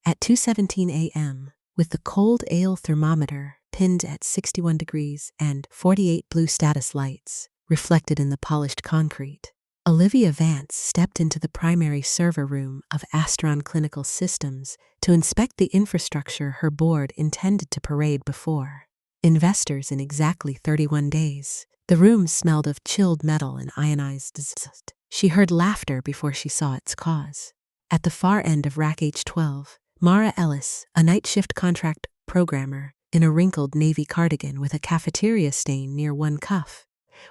At 2:17 a.m., with the cold ale thermometer pinned at 61 degrees and 48 blue status lights reflected in the polished concrete, Olivia Vance stepped into the primary server room of Astron Clinical Systems to inspect the infrastructure her board intended to parade before investors in exactly 31 days. The room smelled of chilled metal and ionized dust. She heard laughter before she saw its cause. At the far end of rack H12, Mara Ellis, a night shift contract programmer in a wrinkled navy cardigan with a cafeteria stain near one cuff,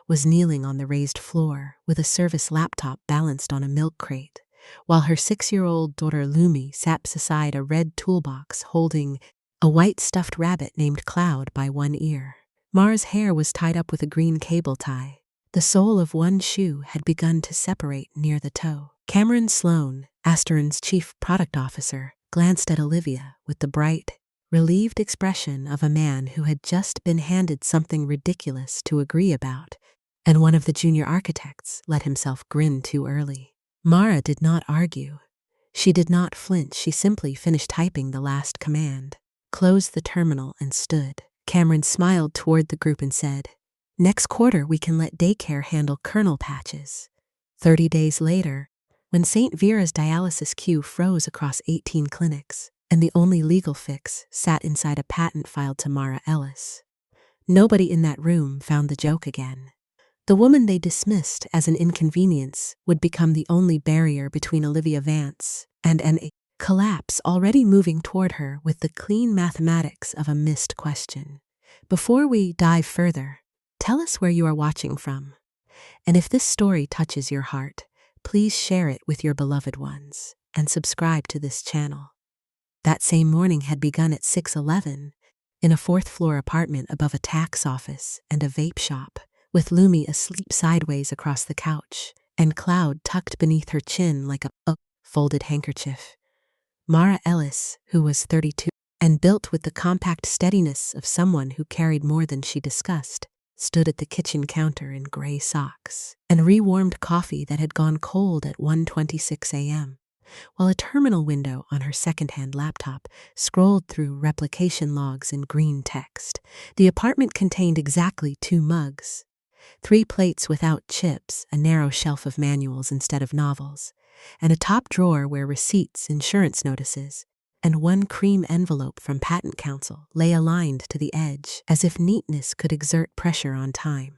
was kneeling on the raised floor with a service laptop balanced on a milk crate, while her 6-year-old daughter Lumi sat beside a red toolbox holding a white stuffed rabbit named Cloud by one ear. Mara's hair was tied up with a green cable tie. The sole of one shoe had begun to separate near the toe. Cameron Sloan, Astron's chief product officer, glanced at Olivia with the bright, relieved expression of a man who had just been handed something ridiculous to agree about, and one of the junior architects let himself grin too early. Mara did not argue. She did not flinch. She simply finished typing the last command, closed the terminal, and stood. Cameron smiled toward the group and said, "Next quarter we can let daycare handle kernel patches." 30 days later, when St. Vera's dialysis queue froze across 18 clinics, and the only legal fix sat inside a patent filed to Mara Ellis, nobody in that room found the joke again. The woman they dismissed as an inconvenience would become the only barrier between Olivia Vance and an collapse already moving toward her with the clean mathematics of a missed question. Before we dive further, tell us where you are watching from. And if this story touches your heart, please share it with your beloved ones and subscribe to this channel. That same morning had begun at 6:11 in a 4th-floor apartment above a tax office and a vape shop, with Lumi asleep sideways across the couch and Cloud tucked beneath her chin like a folded handkerchief. Mara Ellis, who was 32 and built with the compact steadiness of someone who carried more than she discussed, stood at the kitchen counter in gray socks and rewarmed coffee that had gone cold at 1:26 a.m., while a terminal window on her second-hand laptop scrolled through replication logs in green text. The apartment contained exactly 2 mugs, 3 plates without chips, a narrow shelf of manuals instead of novels, and a top drawer where receipts, insurance notices, and 1 cream envelope from Patent Council lay aligned to the edge, as if neatness could exert pressure on time.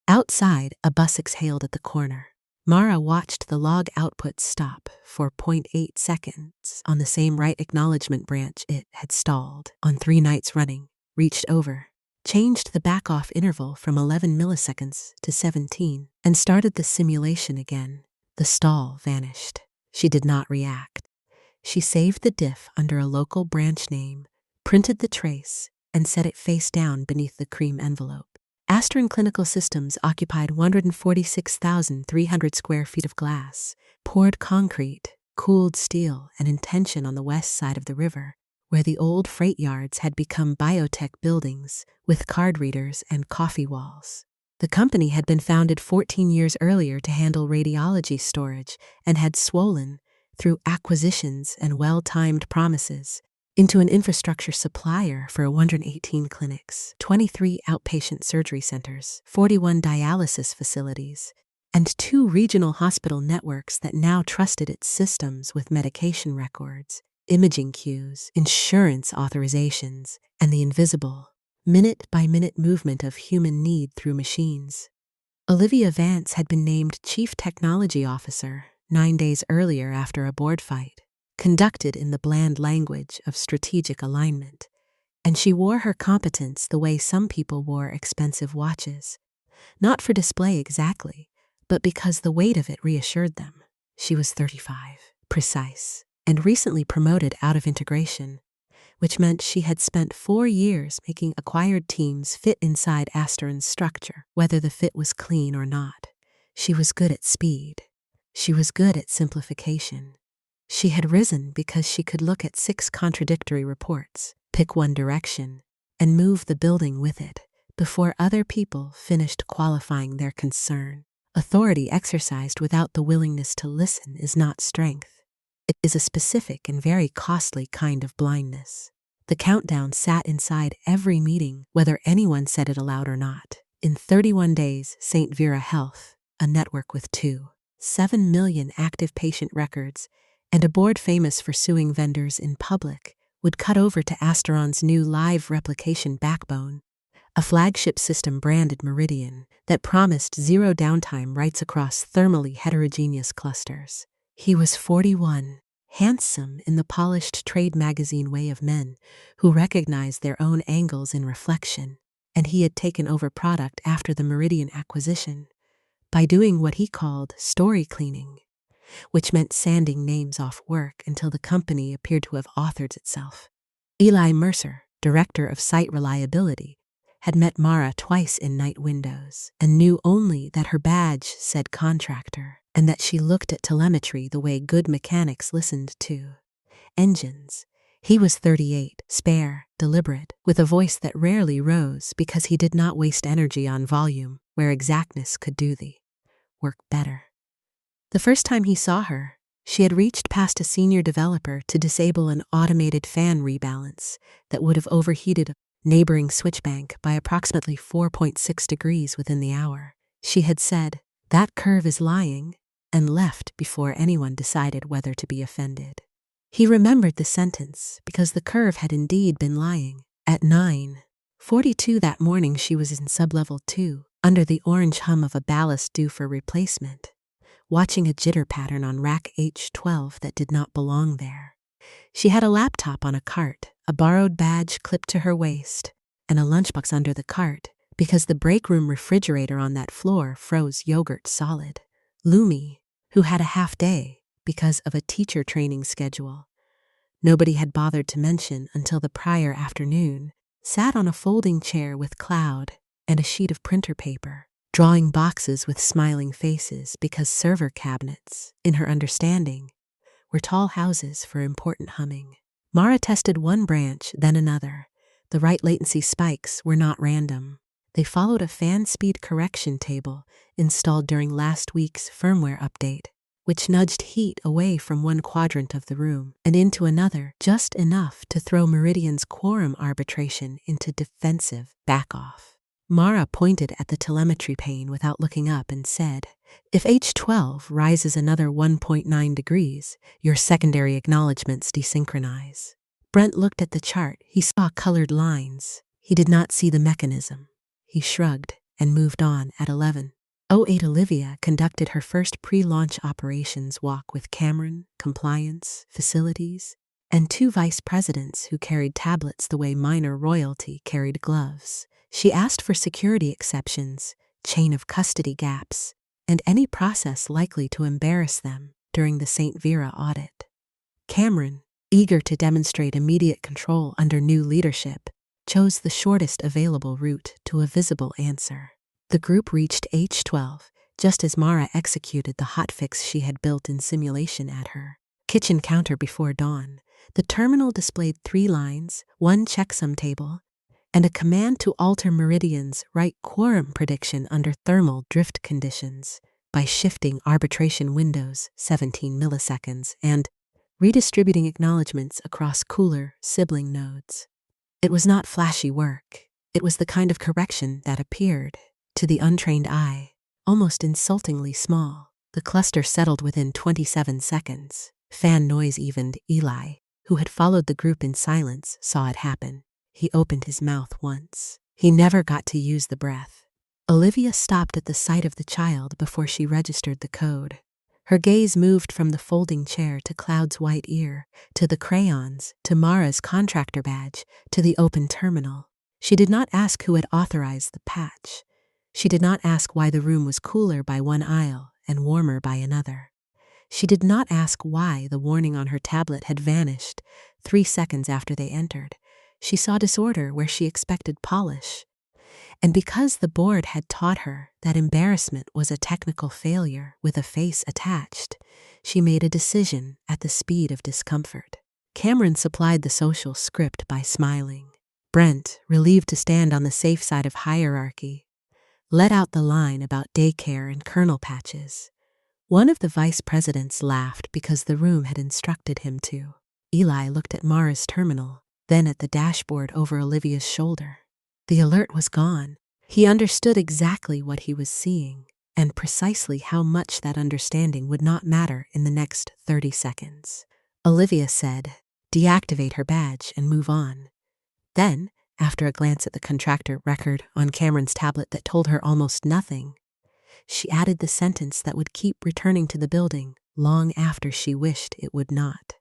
Outside, a bus exhaled at the corner. Mara watched the log output stop for 0.8 seconds on the same right acknowledgement branch it had stalled on 3 nights running, reached over, changed the back-off interval from 11 milliseconds to 17, and started the simulation again. The stall vanished. She did not react. She saved the diff under a local branch name, printed the trace, and set it face down beneath the cream envelope. Astron Clinical Systems occupied 146,300 square feet of glass, poured concrete, cooled steel, and intention on the west side of the river, where the old freight yards had become biotech buildings with card readers and coffee walls. The company had been founded 14 years earlier to handle radiology storage and had swollen, through acquisitions and well-timed promises, into an infrastructure supplier for 118 clinics, 23 outpatient surgery centers, 41 dialysis facilities, and 2 regional hospital networks that now trusted its systems with medication records, imaging queues, insurance authorizations, and the invisible, minute-by-minute movement of human need through machines. Olivia Vance had been named Chief Technology Officer 9 days earlier after a board fight, conducted in the bland language of strategic alignment, and she wore her competence the way some people wore expensive watches, not for display exactly, but because the weight of it reassured them. She was 35, precise, and recently promoted out of integration, which meant she had spent 4 years making acquired teams fit inside Astron's structure, whether the fit was clean or not. She was good at speed. She was good at simplification. She had risen because she could look at 6 contradictory reports, pick one direction, and move the building with it before other people finished qualifying their concern. Authority exercised without the willingness to listen is not strength. It is a specific and very costly kind of blindness. The countdown sat inside every meeting, whether anyone said it aloud or not. In 31 days, St. Vera Health, a network with 2.7 million active patient records, and a board famous for suing vendors in public, would cut over to Asteron's new live replication backbone, a flagship system branded Meridian that promised zero downtime rights across thermally heterogeneous clusters. He was 41, handsome in the polished trade magazine way of men who recognize their own angles in reflection, and he had taken over product after the Meridian acquisition by doing what he called story cleaning, which meant sanding names off work until the company appeared to have authored itself. Eli Mercer, director of site reliability, had met Mara twice in night windows and knew only that her badge said contractor and that she looked at telemetry the way good mechanics listened to engines. He was 38, spare, deliberate, with a voice that rarely rose because he did not waste energy on volume where exactness could do the work better. The first time he saw her, she had reached past a senior developer to disable an automated fan rebalance that would have overheated a neighboring switchbank by approximately 4.6 degrees within the hour. She had said, "That curve is lying," and left before anyone decided whether to be offended. He remembered the sentence because the curve had indeed been lying. At 9:42 that morning she was in sublevel 2, under the orange hum of a ballast due for replacement, watching a jitter pattern on rack H12 that did not belong there. She had a laptop on a cart, a borrowed badge clipped to her waist, and a lunchbox under the cart because the break room refrigerator on that floor froze yogurt solid. Lumi, who had a half day because of a teacher training schedule nobody had bothered to mention until the prior afternoon, sat on a folding chair with cloud and a sheet of printer paper, drawing boxes with smiling faces because server cabinets, in her understanding, were tall houses for important humming. Mara tested one branch, then another. The right latency spikes were not random. They followed a fan speed correction table installed during last week's firmware update, which nudged heat away from one quadrant of the room and into another just enough to throw Meridian's quorum arbitration into defensive back-off. Mara pointed at the telemetry pane without looking up and said, "If H12 rises another 1.9 degrees, your secondary acknowledgements desynchronize." Brent looked at the chart. He saw colored lines. He did not see the mechanism. He shrugged and moved on at 11:08. Olivia conducted her first pre-launch operations walk with Cameron, compliance, facilities, and 2 vice presidents who carried tablets the way minor royalty carried gloves. She asked for security exceptions, chain of custody gaps, and any process likely to embarrass them during the St. Vera audit. Cameron, eager to demonstrate immediate control under new leadership, chose the shortest available route to a visible answer. The group reached H12 just as Mara executed the hotfix she had built in simulation at her kitchen counter before dawn. The terminal displayed 3 lines, 1 checksum table, and a command to alter Meridian's right quorum prediction under thermal drift conditions by shifting arbitration windows 17 milliseconds and redistributing acknowledgements across cooler sibling nodes. It was not flashy work. It was the kind of correction that appeared, to the untrained eye, almost insultingly small. The cluster settled within 27 seconds. Fan noise evened. Eli, who had followed the group in silence, saw it happen. He opened his mouth once. He never got to use the breath. Olivia stopped at the sight of the child before she registered the code. Her gaze moved from the folding chair to Cloud's white ear, to the crayons, to Mara's contractor badge, to the open terminal. She did not ask who had authorized the patch. She did not ask why the room was cooler by one aisle and warmer by another. She did not ask why the warning on her tablet had vanished 3 seconds after they entered. She saw disorder where she expected polish. And because the board had taught her that embarrassment was a technical failure with a face attached, she made a decision at the speed of discomfort. Cameron supplied the social script by smiling. Brent, relieved to stand on the safe side of hierarchy, let out the line about daycare and kernel patches. One of the vice presidents laughed because the room had instructed him to. Eli looked at Mara's terminal, then at the dashboard over Olivia's shoulder. The alert was gone. He understood exactly what he was seeing, and precisely how much that understanding would not matter in the next 30 seconds. Olivia said, "Deactivate her badge and move on." Then, after a glance at the contractor record on Cameron's tablet that told her almost nothing, she added the sentence that would keep returning to the building long after she wished it would not.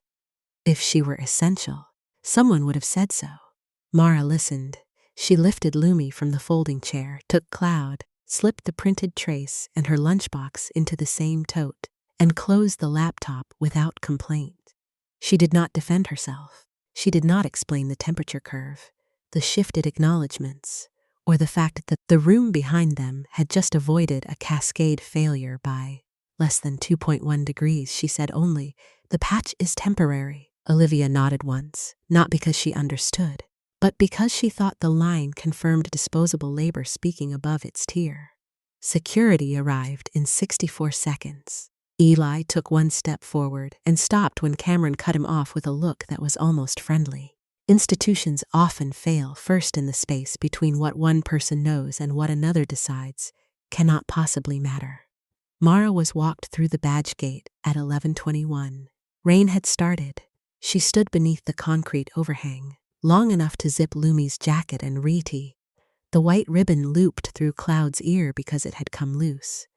If she were essential, someone would have said so. Mara listened. She lifted Lumi from the folding chair, took Cloud, slipped the printed trace and her lunchbox into the same tote, and closed the laptop without complaint. She did not defend herself. She did not explain the temperature curve, the shifted acknowledgments, or the fact that the room behind them had just avoided a cascade failure by less than 2.1 degrees. She said only, "The patch is temporary." Olivia nodded once, not because she understood, but because she thought the line confirmed disposable labor speaking above its tier. Security arrived in 64 seconds. Eli took one step forward and stopped when Cameron cut him off with a look that was almost friendly. Institutions often fail first in the space between what one person knows and what another decides cannot possibly matter. Mara was walked through the badge gate at 11:21. Rain had started. She stood beneath the concrete overhang, long enough to zip Lumi's jacket and re-tee. The white ribbon looped through Cloud's ear because it had come loose.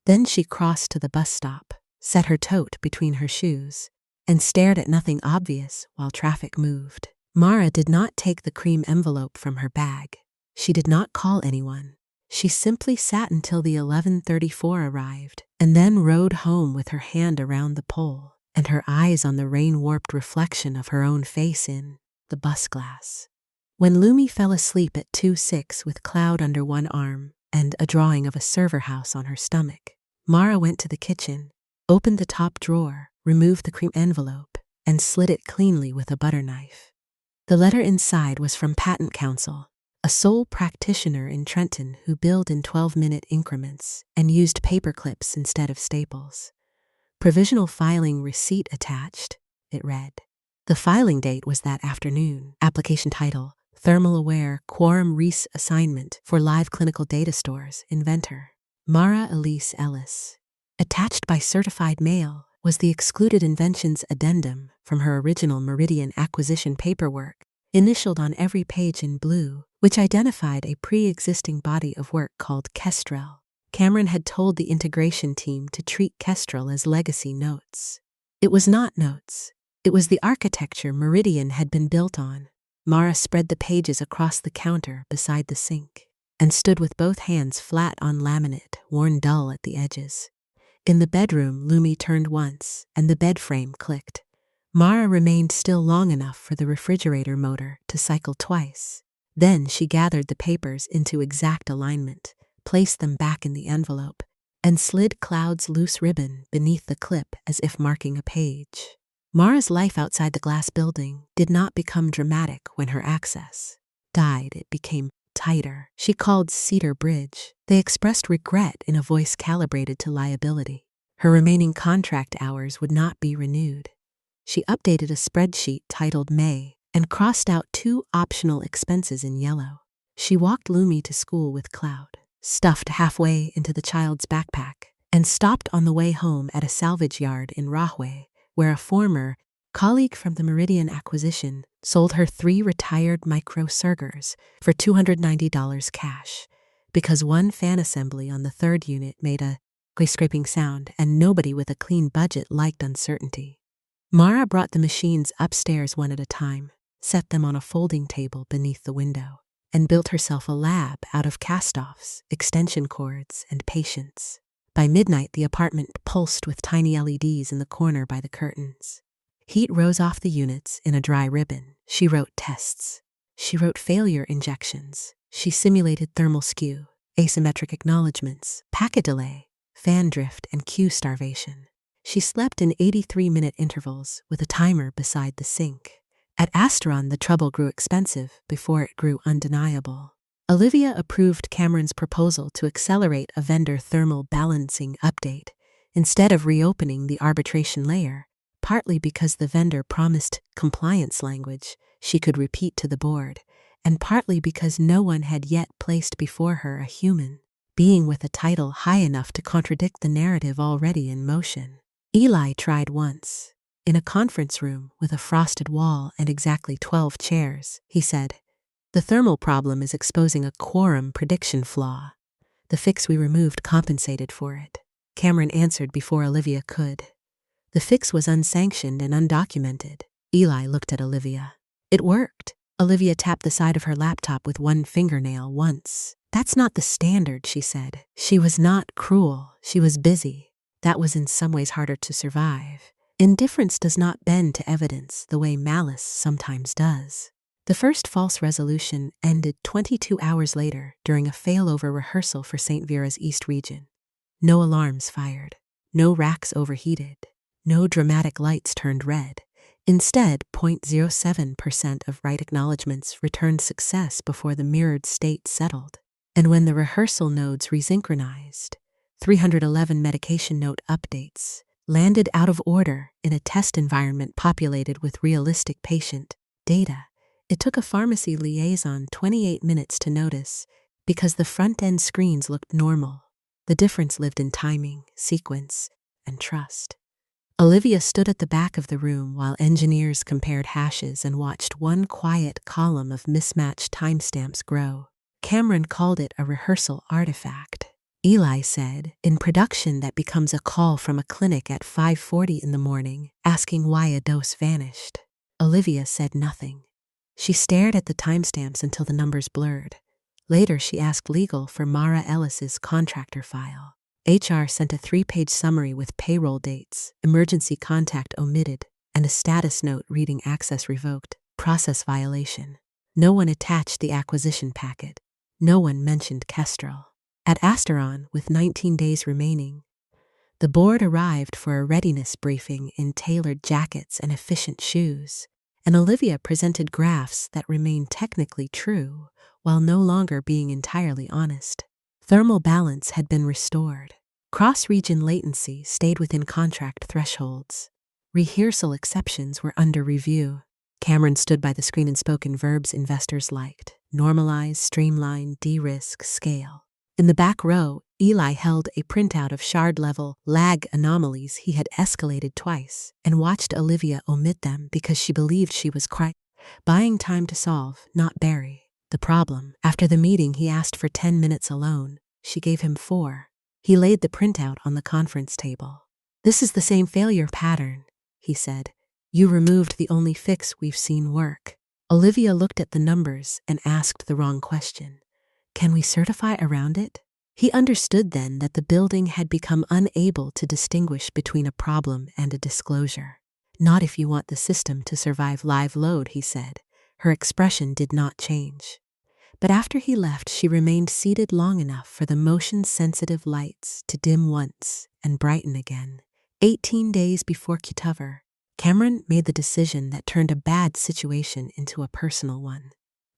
Then she crossed to the bus stop, set her tote between her shoes, and stared at nothing obvious while traffic moved. Mara did not take the cream envelope from her bag. She did not call anyone. She simply sat until the 11:34 arrived, and then rode home with her hand around the pole and her eyes on the rain-warped reflection of her own face in the bus glass. When Lumi fell asleep at 2:06 with Cloud under one arm and a drawing of a server house on her stomach, Mara went to the kitchen, opened the top drawer, removed the cream envelope, and slid it cleanly with a butter knife. The letter inside was from Patent Counsel, a sole practitioner in Trenton who billed in 12-minute increments and used paper clips instead of staples. "Provisional filing receipt attached," it read. The filing date was that afternoon. Application title, Thermal Aware Quorum Reese Assignment for Live Clinical Data Stores, Inventor, Mara Elise Ellis. Attached by certified mail was the excluded inventions addendum from her original Meridian acquisition paperwork, initialed on every page in blue, which identified a pre-existing body of work called Kestrel. Cameron had told the integration team to treat Kestrel as legacy notes. It was not notes. It was the architecture Meridian had been built on. Mara spread the pages across the counter beside the sink and stood with both hands flat on laminate, worn dull at the edges. In the bedroom, Lumi turned once, and the bed frame clicked. Mara remained still long enough for the refrigerator motor to cycle twice. Then she gathered the papers into exact alignment, placed them back in the envelope, and slid Cloud's loose ribbon beneath the clip as if marking a page. Mara's life outside the glass building did not become dramatic when her access died. It became tighter. She called Cedar Bridge. They expressed regret in a voice calibrated to liability. Her remaining contract hours would not be renewed. She updated a spreadsheet titled May and crossed out 2 optional expenses in yellow. She walked Lumi to school with Cloud, stuffed halfway into the child's backpack, and stopped on the way home at a salvage yard in Rahway, where a former colleague from the Meridian acquisition sold her 3 retired micro Surgers for $290 cash, because one fan assembly on the 3rd unit made a scraping sound and nobody with a clean budget liked uncertainty. Mara brought the machines upstairs one at a time, set them on a folding table beneath the window, and built herself a lab out of cast-offs, extension cords, and patience. By midnight, the apartment pulsed with tiny LEDs in the corner by the curtains. Heat rose off the units in a dry ribbon. She wrote tests. She wrote failure injections. She simulated thermal skew, asymmetric acknowledgements, packet delay, fan drift, and queue starvation. She slept in 83-minute intervals with a timer beside the sink. At Asteron, the trouble grew expensive before it grew undeniable. Olivia approved Cameron's proposal to accelerate a vendor thermal balancing update, instead of reopening the arbitration layer, partly because the vendor promised compliance language she could repeat to the board, and partly because no one had yet placed before her a human being with a title high enough to contradict the narrative already in motion. Eli tried once. In a conference room with a frosted wall and exactly 12 chairs, he said, "The thermal problem is exposing a quorum prediction flaw. The fix we removed compensated for it." Cameron answered before Olivia could. The fix was unsanctioned and undocumented. Eli looked at Olivia. "It worked." Olivia tapped the side of her laptop with one fingernail once. "That's not the standard," she said. She was not cruel. She was busy. That was in some ways harder to survive. Indifference does not bend to evidence the way malice sometimes does. The first false resolution ended 22 hours later during a failover rehearsal for St. Vera's East region. No alarms fired. No racks overheated. No dramatic lights turned red. Instead, 0.07% of right acknowledgments returned success before the mirrored state settled. And when the rehearsal nodes resynchronized, 311 medication note updates landed out of order in a test environment populated with realistic patient data. It took a pharmacy liaison 28 minutes to notice because the front-end screens looked normal. The difference lived in timing, sequence, and trust. Olivia stood at the back of the room while engineers compared hashes and watched one quiet column of mismatched timestamps grow. Cameron called it a rehearsal artifact. Eli said, "In production that becomes a call from a clinic at 5:40 in the morning, asking why a dose vanished." Olivia said nothing. She stared at the timestamps until the numbers blurred. Later, she asked legal for Mara Ellis's contractor file. HR sent a 3-page summary with payroll dates, emergency contact omitted, and a status note reading access revoked, process violation. No one attached the acquisition packet. No one mentioned Kestrel. At Asteron, with 19 days remaining, the board arrived for a readiness briefing in tailored jackets and efficient shoes, and Olivia presented graphs that remained technically true while no longer being entirely honest. Thermal balance had been restored. Cross-region latency stayed within contract thresholds. Rehearsal exceptions were under review. Cameron stood by the screen and spoke in verbs investors liked: normalize, streamline, de-risk, scale. In the back row, Eli held a printout of shard-level lag anomalies he had escalated twice and watched Olivia omit them because she believed she was buying time to solve, not bury, the problem. After the meeting, he asked for 10 minutes alone. She gave him 4. He laid the printout on the conference table. "This is the same failure pattern," he said. "You removed the only fix we've seen work." Olivia looked at the numbers and asked the wrong question. "Can we certify around it?" He understood then that the building had become unable to distinguish between a problem and a disclosure. "Not if you want the system to survive live load," he said. Her expression did not change. But after he left, she remained seated long enough for the motion-sensitive lights to dim once and brighten again. 18 days before Cutover, Cameron made the decision that turned a bad situation into a personal one.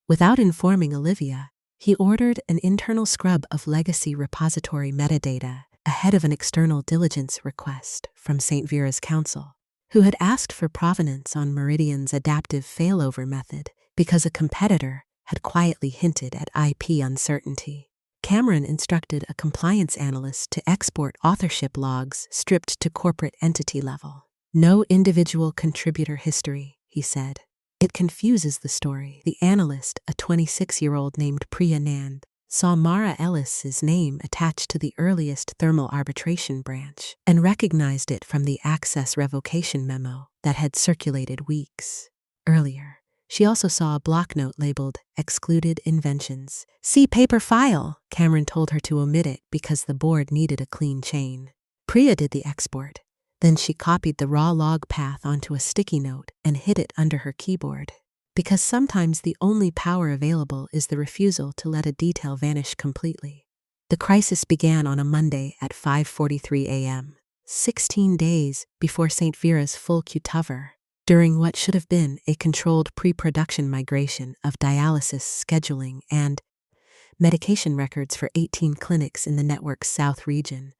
Without informing Olivia, he ordered an internal scrub of legacy repository metadata ahead of an external diligence request from St. Vera's counsel, who had asked for provenance on Meridian's adaptive failover method because a competitor had quietly hinted at IP uncertainty. Cameron instructed a compliance analyst to export authorship logs stripped to corporate entity level. "No individual contributor history," he said. "It confuses the story." The analyst, a 26-year-old named Priya Nand, saw Mara Ellis's name attached to the earliest thermal arbitration branch and recognized it from the access revocation memo that had circulated weeks earlier. She also saw a block note labeled "Excluded Inventions." "See paper file," Cameron told her to omit it because the board needed a clean chain. Priya did the export. Then she copied the raw log path onto a sticky note and hid it under her keyboard. Because sometimes the only power available is the refusal to let a detail vanish completely. The crisis began on a Monday at 5:43 a.m., 16 days before St. Vera's full Cutover, during what should have been a controlled pre-production migration of dialysis scheduling and medication records for 18 clinics in the network's South region.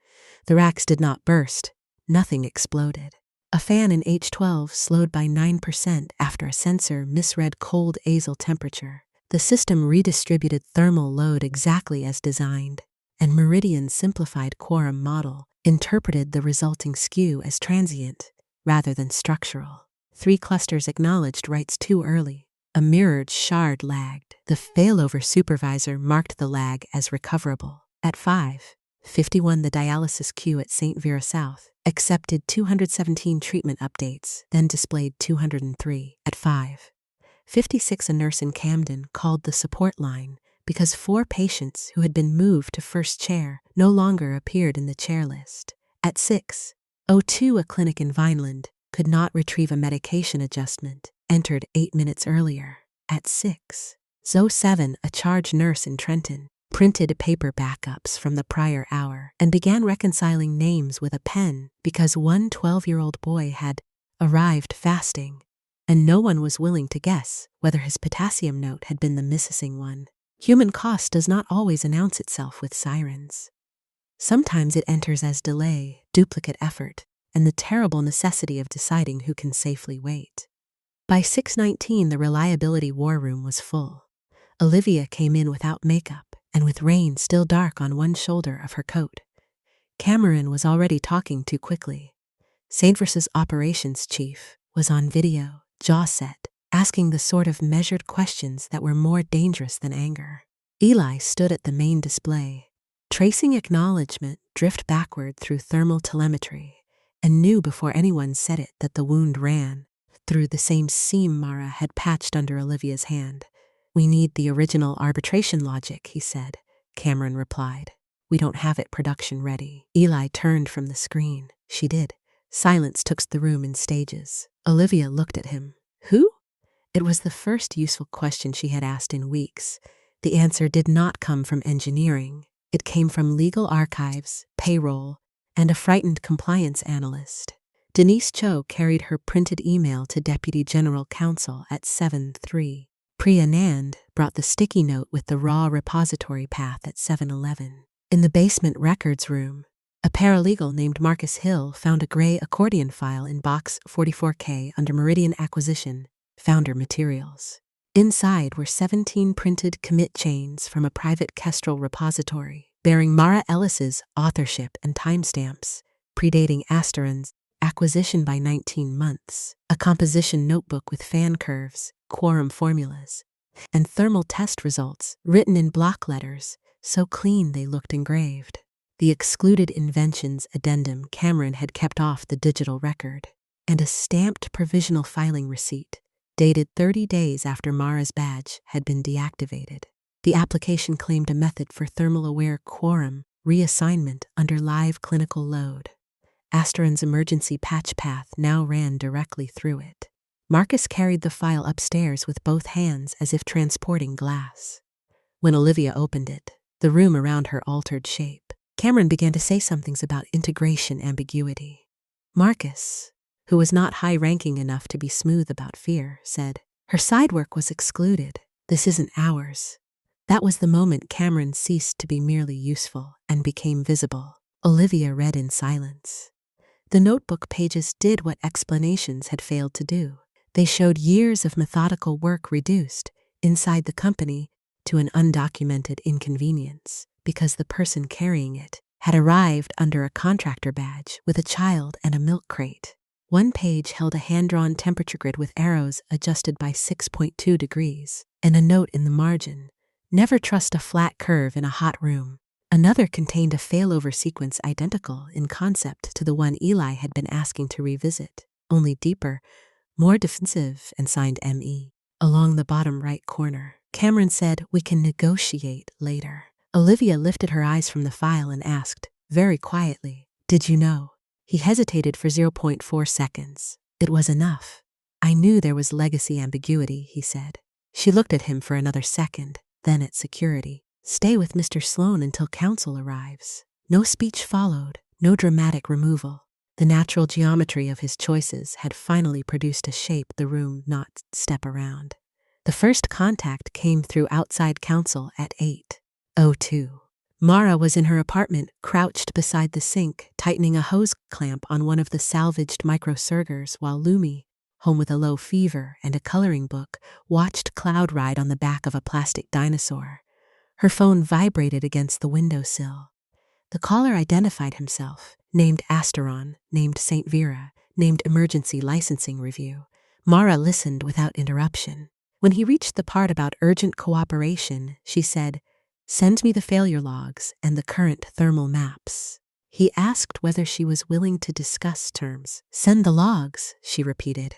The racks did not burst. Nothing exploded. A fan in H12 slowed by 9% after a sensor misread cold azle temperature. The system redistributed thermal load exactly as designed, and Meridian's simplified quorum model interpreted the resulting skew as transient rather than structural. 3 clusters acknowledged writes too early. A mirrored shard lagged. The failover supervisor marked the lag as recoverable. At 5:51, the dialysis queue at St. Vera South accepted 217 treatment updates, then displayed 203. At 5:56, a nurse in Camden called the support line because 4 patients who had been moved to first chair no longer appeared in the chair list. At 6:02, a clinic in Vineland could not retrieve a medication adjustment, entered 8 minutes earlier. At 6:07, a charge nurse in Trenton printed paper backups from the prior hour and began reconciling names with a pen because one 12-year-old boy had arrived fasting, and no one was willing to guess whether his potassium note had been the missing one. Human cost does not always announce itself with sirens. Sometimes it enters as delay, duplicate effort, and the terrible necessity of deciding who can safely wait. By 6:19, the reliability war room was full. Olivia came in without makeup and with rain still dark on one shoulder of her coat. Cameron was already talking too quickly. St. Versa's operations chief was on video, jaw set, asking the sort of measured questions that were more dangerous than anger. Eli stood at the main display, tracing acknowledgement drift backward through thermal telemetry, and knew before anyone said it that the wound ran through the same seam Mara had patched under Olivia's hand. "We need the original arbitration logic," he said. Cameron replied. "We don't have it production ready." Eli turned from the screen. She did. Silence took the room in stages. Olivia looked at him. "Who?" It was the first useful question she had asked in weeks. The answer did not come from engineering. It came from legal archives, payroll, and a frightened compliance analyst. Denise Cho carried her printed email to Deputy General Counsel at 7:03. Priya Nand brought the sticky note with the raw repository path at 7:11. In the basement records room, a paralegal named Marcus Hill found a gray accordion file in box 44K under Meridian Acquisition, Founder Materials. Inside were 17 printed commit chains from a private Kestrel repository, bearing Mara Ellis's authorship and timestamps, predating Asteron's acquisition by 19 months, a composition notebook with fan curves, quorum formulas, and thermal test results written in block letters so clean they looked engraved. The excluded inventions addendum Cameron had kept off the digital record, and a stamped provisional filing receipt dated 30 days after Mara's badge had been deactivated. The application claimed a method for thermal-aware quorum reassignment under live clinical load. Asteron's emergency patch path now ran directly through it. Marcus carried the file upstairs with both hands as if transporting glass. When Olivia opened it, the room around her altered shape. Cameron began to say some things about integration ambiguity. Marcus, who was not high-ranking enough to be smooth about fear, said, "Her side work was excluded. This isn't ours." That was the moment Cameron ceased to be merely useful and became visible. Olivia read in silence. The notebook pages did what explanations had failed to do. They showed years of methodical work reduced, inside the company, to an undocumented inconvenience, because the person carrying it had arrived under a contractor badge with a child and a milk crate. One page held a hand-drawn temperature grid with arrows adjusted by 6.2 degrees, and a note in the margin, "Never trust a flat curve in a hot room." Another contained a failover sequence identical in concept to the one Eli had been asking to revisit, only deeper, more defensive, and signed M.E. Along the bottom right corner, Cameron said, "We can negotiate later." Olivia lifted her eyes from the file and asked, very quietly, "Did you know?" He hesitated for 0.4 seconds. It was enough. "I knew there was legacy ambiguity," he said. She looked at him for another second, then at security. "Stay with Mr. Sloan until counsel arrives." No speech followed, no dramatic removal. The natural geometry of his choices had finally produced a shape the room not step around. The first contact came through outside counsel at 8:02. Mara was in her apartment, crouched beside the sink, tightening a hose clamp on one of the salvaged microsurgers, while Lumi, home with a low fever and a coloring book, watched cloud ride on the back of a plastic dinosaur. Her phone vibrated against the windowsill. The caller identified himself, named Asteron, named St. Vera, named Emergency Licensing Review. Mara listened without interruption. When he reached the part about urgent cooperation, she said, "Send me the failure logs and the current thermal maps." He asked whether she was willing to discuss terms. "Send the logs," she repeated.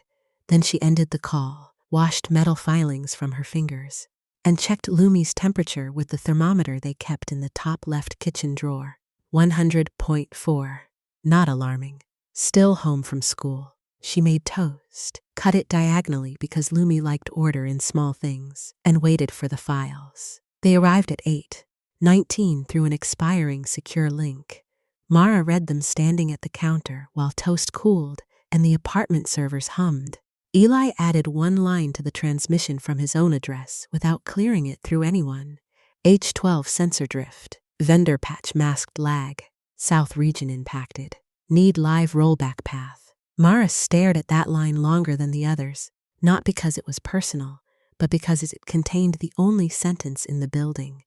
Then she ended the call, washed metal filings from her fingers, and checked Lumi's temperature with the thermometer they kept in the top left kitchen drawer. 100.4. Not alarming. Still home from school. She made toast, cut it diagonally because Lumi liked order in small things, and waited for the files. They arrived at 8:19 through an expiring secure link. Mara read them standing at the counter while toast cooled and the apartment servers hummed. Eli added one line to the transmission from his own address without clearing it through anyone. H12 sensor drift. Vendor patch masked lag. South region impacted. Need live rollback path. Mara stared at that line longer than the others, not because it was personal, but because it contained the only sentence in the building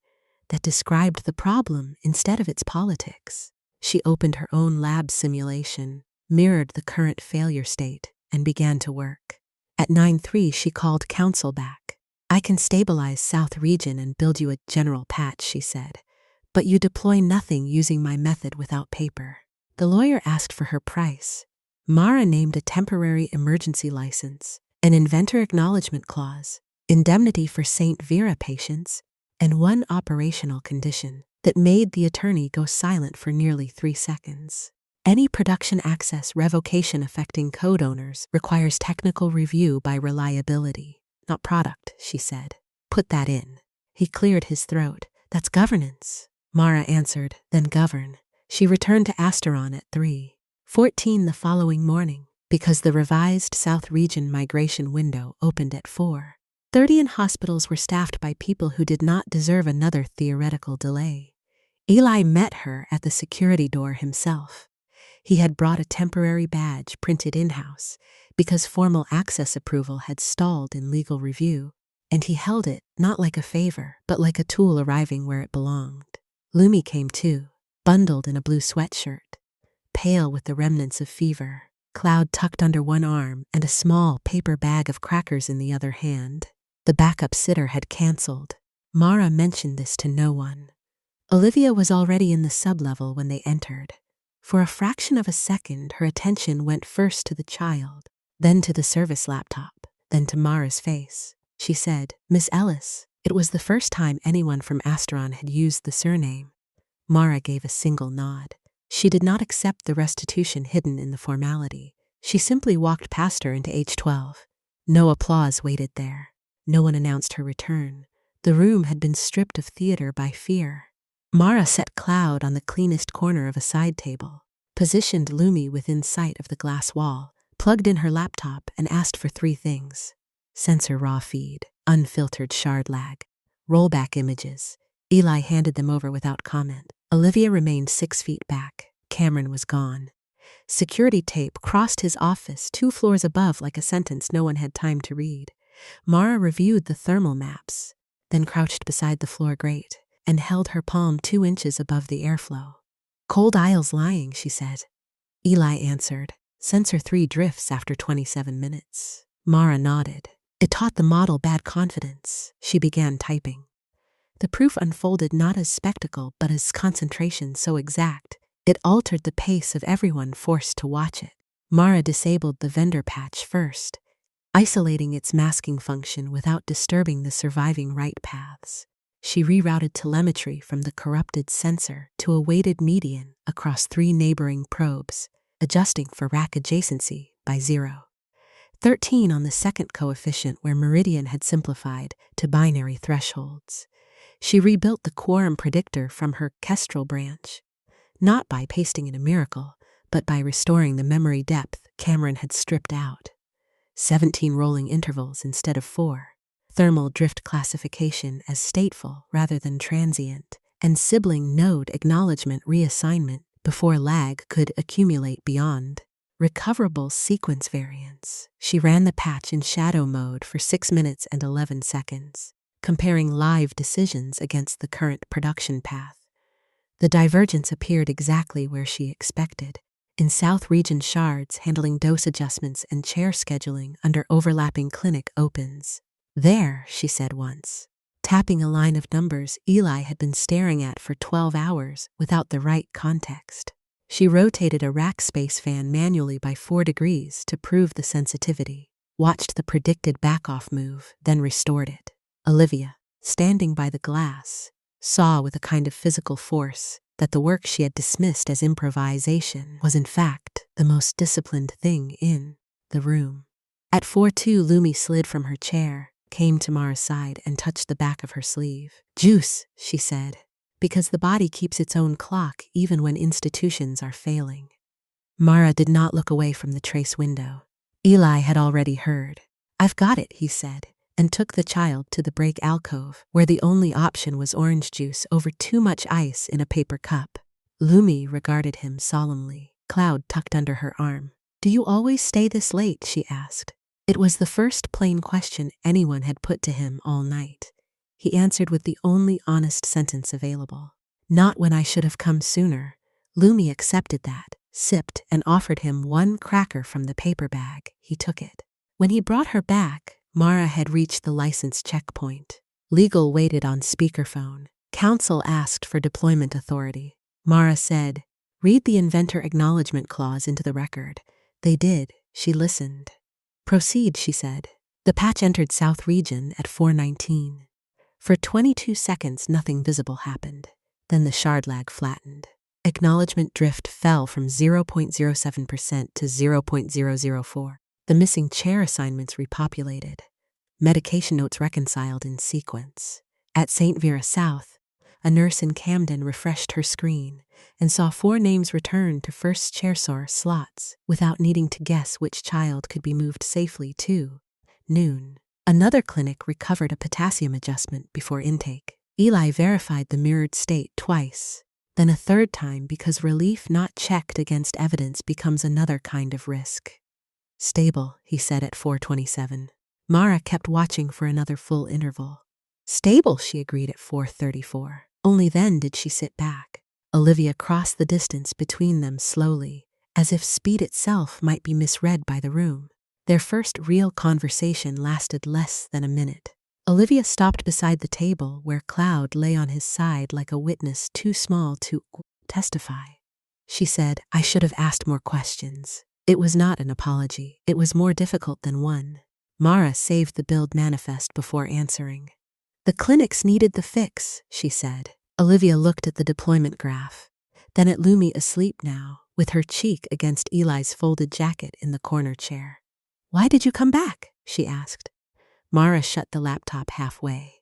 that described the problem instead of its politics. She opened her own lab simulation, mirrored the current failure state, and began to work. At 9:03, she called counsel back. "I can stabilize South region and build you a general patch," she said, "but you deploy nothing using my method without paper." The lawyer asked for her price. Mara named a temporary emergency license, an inventor acknowledgement clause, indemnity for St. Vera patients, and one operational condition that made the attorney go silent for nearly 3 seconds. Any production access revocation affecting code owners requires technical review by reliability, not product, she said. "Put that in." He cleared his throat. "That's governance." Mara answered, "Then govern." She returned to Asteron at 3:14 the following morning, because the revised South Region migration window opened at 4:30 and hospitals were staffed by people who did not deserve another theoretical delay. Eli met her at the security door himself. He had brought a temporary badge printed in-house because formal access approval had stalled in legal review, and he held it not like a favor, but like a tool arriving where it belonged. Lumi came too, bundled in a blue sweatshirt, pale with the remnants of fever, cloud tucked under one arm and a small paper bag of crackers in the other hand. The backup sitter had canceled. Mara mentioned this to no one. Olivia was already in the sublevel when they entered. For a fraction of a second, her attention went first to the child, then to the service laptop, then to Mara's face. She said, "Miss Ellis." It was the first time anyone from Asteron had used the surname. Mara gave a single nod. She did not accept the restitution hidden in the formality. She simply walked past her into H12. No applause waited there. No one announced her return. The room had been stripped of theater by fear. Mara set Cloud on the cleanest corner of a side table, positioned Lumi within sight of the glass wall, plugged in her laptop, and asked for 3 things. Sensor raw feed, unfiltered shard lag, rollback images. Eli handed them over without comment. Olivia remained 6 feet back. Cameron was gone. Security tape crossed his office 2 floors above like a sentence no one had time to read. Mara reviewed the thermal maps, then crouched beside the floor grate and held her palm 2 inches above the airflow. "Cold aisle's lying," she said. Eli answered, "Sensor 3 drifts after 27 minutes. Mara nodded. It taught the model bad confidence. She began typing. The proof unfolded not as spectacle but as concentration so exact, it altered the pace of everyone forced to watch it. Mara disabled the vendor patch first, isolating its masking function without disturbing the surviving write paths. She rerouted telemetry from the corrupted sensor to a weighted median across 3 neighboring probes, adjusting for rack adjacency by 0.13 on the second coefficient where Meridian had simplified to binary thresholds. She rebuilt the quorum predictor from her Kestrel branch, not by pasting in a miracle, but by restoring the memory depth Cameron had stripped out. 17 rolling intervals instead of 4. Thermal drift classification as stateful rather than transient, and sibling node acknowledgement reassignment before lag could accumulate beyond. Recoverable sequence variance. She ran the patch in shadow mode for 6 minutes and 11 seconds, comparing live decisions against the current production path. The divergence appeared exactly where she expected, in South Region shards handling dose adjustments and chair scheduling under overlapping clinic opens. There, she said once, tapping a line of numbers Eli had been staring at for 12 hours without the right context. She rotated a rack space fan manually by 4 degrees to prove the sensitivity, watched the predicted back-off move, then restored it. Olivia, standing by the glass, saw with a kind of physical force that the work she had dismissed as improvisation was in fact the most disciplined thing in the room. At 4:02, Lumi slid from her chair, came to Mara's side and touched the back of her sleeve. "Juice," she said, "because the body keeps its own clock even when institutions are failing." Mara did not look away from the trace window. Eli had already heard. "I've got it," he said, and took the child to the break alcove, where the only option was orange juice over too much ice in a paper cup. Lumi regarded him solemnly, cloud tucked under her arm. "Do you always stay this late?" she asked. It was the first plain question anyone had put to him all night. He answered with the only honest sentence available. "Not when I should have come sooner." Lumi accepted that, sipped, and offered him one cracker from the paper bag. He took it. When he brought her back, Mara had reached the license checkpoint. Legal waited on speakerphone. Counsel asked for deployment authority. Mara said, "Read the inventor acknowledgement clause into the record." They did. She listened. "Proceed," she said. The patch entered South Region at 4:19. For 22 seconds, nothing visible happened. Then the shard lag flattened. Acknowledgement drift fell from 0.07% to 0.004. The missing chair assignments repopulated. Medication notes reconciled in sequence. At St. Vera South, a nurse in Camden refreshed her screen and saw 4 names return to first chairsor slots without needing to guess which child could be moved safely to noon. Another clinic recovered a potassium adjustment before intake. Eli verified the mirrored state twice, then a third time because relief not checked against evidence becomes another kind of risk. "Stable," he said at 4:27. Mara kept watching for another full interval. "Stable," she agreed at 4:34. Only then did she sit back. Olivia crossed the distance between them slowly, as if speed itself might be misread by the room. Their first real conversation lasted less than a minute. Olivia stopped beside the table where Cloud lay on his side like a witness too small to testify. She said, "I should have asked more questions." It was not an apology. It was more difficult than one. Mara saved the build manifest before answering. "The clinics needed the fix," she said. Olivia looked at the deployment graph, then at Lumi asleep now, with her cheek against Eli's folded jacket in the corner chair. "Why did you come back?" she asked. Mara shut the laptop halfway.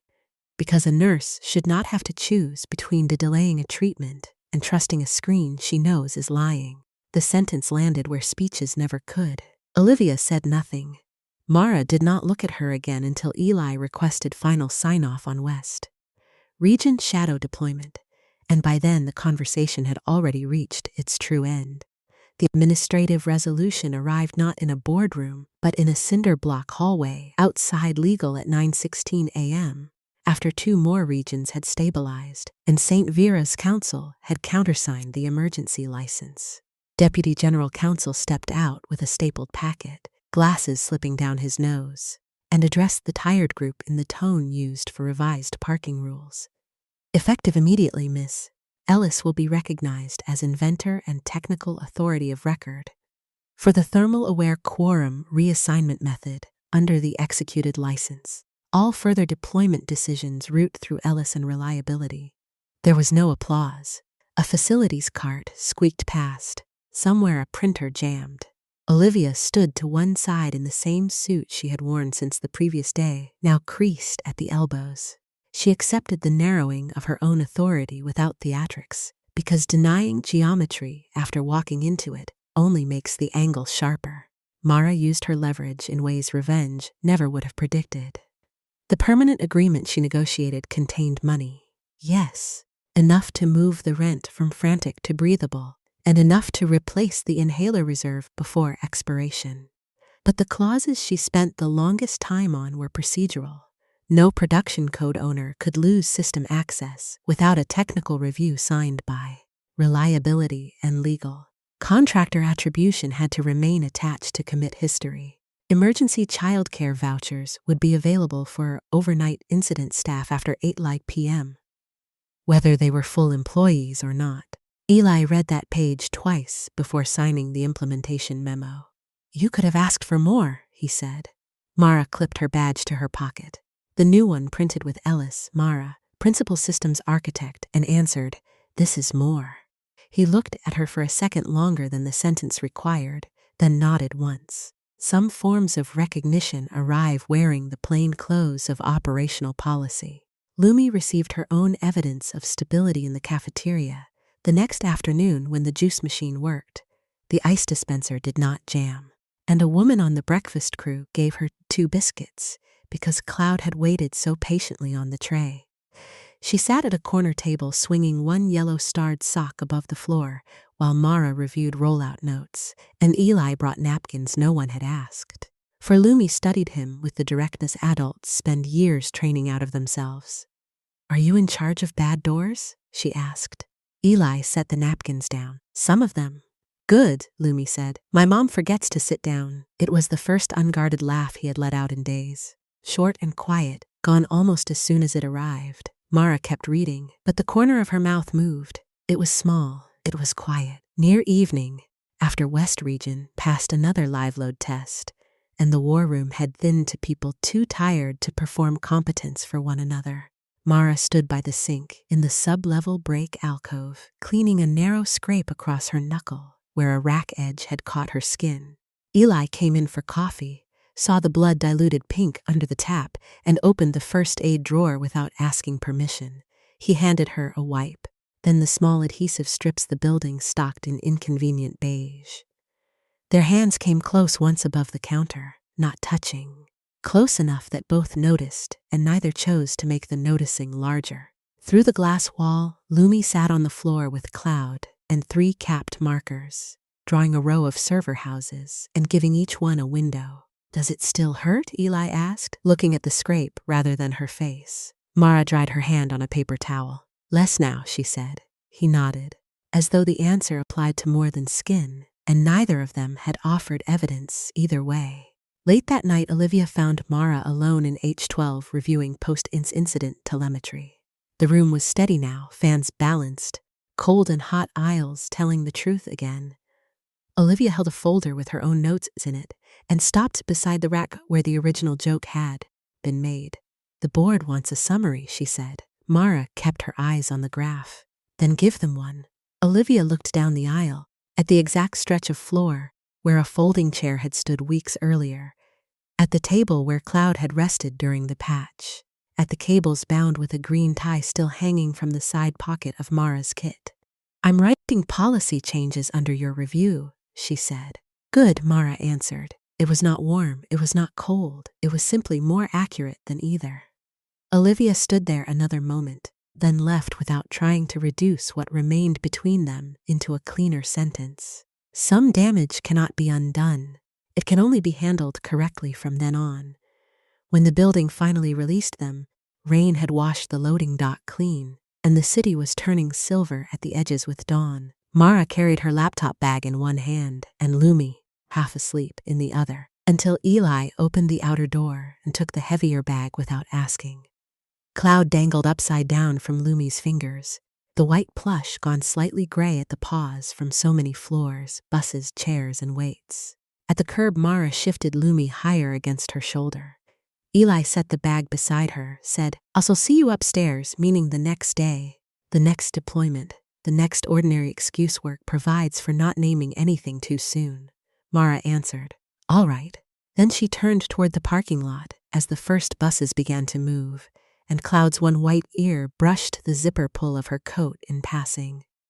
"Because a nurse should not have to choose between delaying a treatment and trusting a screen she knows is lying." The sentence landed where speeches never could. Olivia said nothing. Mara did not look at her again until Eli requested final sign-off on West Region shadow deployment, and by then the conversation had already reached its true end. The administrative resolution arrived not in a boardroom, but in a cinder block hallway outside legal at 9:16 a.m., after 2 more regions had stabilized, and St. Vera's counsel had countersigned the emergency license. Deputy General Counsel stepped out with a stapled packet, glasses slipping down his nose, and addressed the tired group in the tone used for revised parking rules. "Effective immediately, Miss. Ellis will be recognized as inventor and technical authority of record for the thermal-aware quorum reassignment method under the executed license. All further deployment decisions route through Ellis and reliability." There was no applause. A facilities cart squeaked past. Somewhere a printer jammed. Olivia stood to one side in the same suit she had worn since the previous day, now creased at the elbows. She accepted the narrowing of her own authority without theatrics, because denying geometry after walking into it only makes the angle sharper. Mara used her leverage in ways revenge never would have predicted. The permanent agreement she negotiated contained money. Yes, enough to move the rent from frantic to breathable, and enough to replace the inhaler reserve before expiration. But the clauses she spent the longest time on were procedural. No production code owner could lose system access without a technical review signed by reliability and legal. Contractor attribution had to remain attached to commit history. Emergency childcare vouchers would be available for overnight incident staff after 8 p.m., whether they were full employees or not. Eli read that page twice before signing the implementation memo. "You could have asked for more," he said. Mara clipped her badge to her pocket. The new one printed with Ellis, Mara, Principal Systems Architect, and answered, "This is more." He looked at her for a second longer than the sentence required, then nodded once. Some forms of recognition arrive wearing the plain clothes of operational policy. Lumi received her own evidence of stability in the cafeteria. The next afternoon, when the juice machine worked, the ice dispenser did not jam, and a woman on the breakfast crew gave her 2 biscuits because Cloud had waited so patiently on the tray. She sat at a corner table swinging one yellow-starred sock above the floor while Mara reviewed rollout notes, and Eli brought napkins no one had asked. For Lumi studied him with the directness adults spend years training out of themselves. "Are you in charge of bad doors?" she asked. Eli set the napkins down. "Some of them." "Good," Lumi said. "My mom forgets to sit down." It was the first unguarded laugh he had let out in days. Short and quiet, gone almost as soon as it arrived. Mara kept reading, but the corner of her mouth moved. It was small. It was quiet. Near evening, after West Region passed another live load test, and the war room had thinned to people too tired to perform competence for one another, Mara stood by the sink in the sub-level break alcove, cleaning a narrow scrape across her knuckle where a rack edge had caught her skin. Eli came in for coffee, saw the blood-diluted pink under the tap, and opened the first aid drawer without asking permission. He handed her a wipe, then the small adhesive strips the building stocked in inconvenient beige. Their hands came close once above the counter, not touching. Close enough that both noticed, and neither chose to make the noticing larger. Through the glass wall, Lumi sat on the floor with Cloud and 3 capped markers, drawing a row of server houses and giving each one a window. "Does it still hurt?" Eli asked, looking at the scrape rather than her face. Mara dried her hand on a paper towel. "Less now," she said. He nodded, as though the answer applied to more than skin, and neither of them had offered evidence either way. Late that night, Olivia found Mara alone in H12 reviewing post-incident telemetry. The room was steady now, fans balanced, cold and hot aisles telling the truth again. Olivia held a folder with her own notes in it and stopped beside the rack where the original joke had been made. "The board wants a summary," she said. Mara kept her eyes on the graph. "Then give them one." Olivia looked down the aisle, at the exact stretch of floor where a folding chair had stood weeks earlier, at the table where Cloud had rested during the patch, at the cables bound with a green tie still hanging from the side pocket of Mara's kit. "I'm writing policy changes under your review," she said. "Good," Mara answered. It was not warm, it was not cold, it was simply more accurate than either. Olivia stood there another moment, then left without trying to reduce what remained between them into a cleaner sentence. Some damage cannot be undone. It can only be handled correctly from then on. When the building finally released them, rain had washed the loading dock clean, and the city was turning silver at the edges with dawn. Mara carried her laptop bag in one hand and Lumi, half asleep, in the other, until Eli opened the outer door and took the heavier bag without asking. Cloud dangled upside down from Lumi's fingers, the white plush gone slightly gray at the paws from so many floors, buses, chairs, and weights. At the curb, Mara shifted Lumi higher against her shoulder. Eli set the bag beside her, said, "I'll see you upstairs," meaning the next day, the next deployment, the next ordinary excuse work provides for not naming anything too soon. Mara answered, "All right." Then she turned toward the parking lot as the first buses began to move, and Cloud's one white ear brushed the zipper pull of her coat in passing.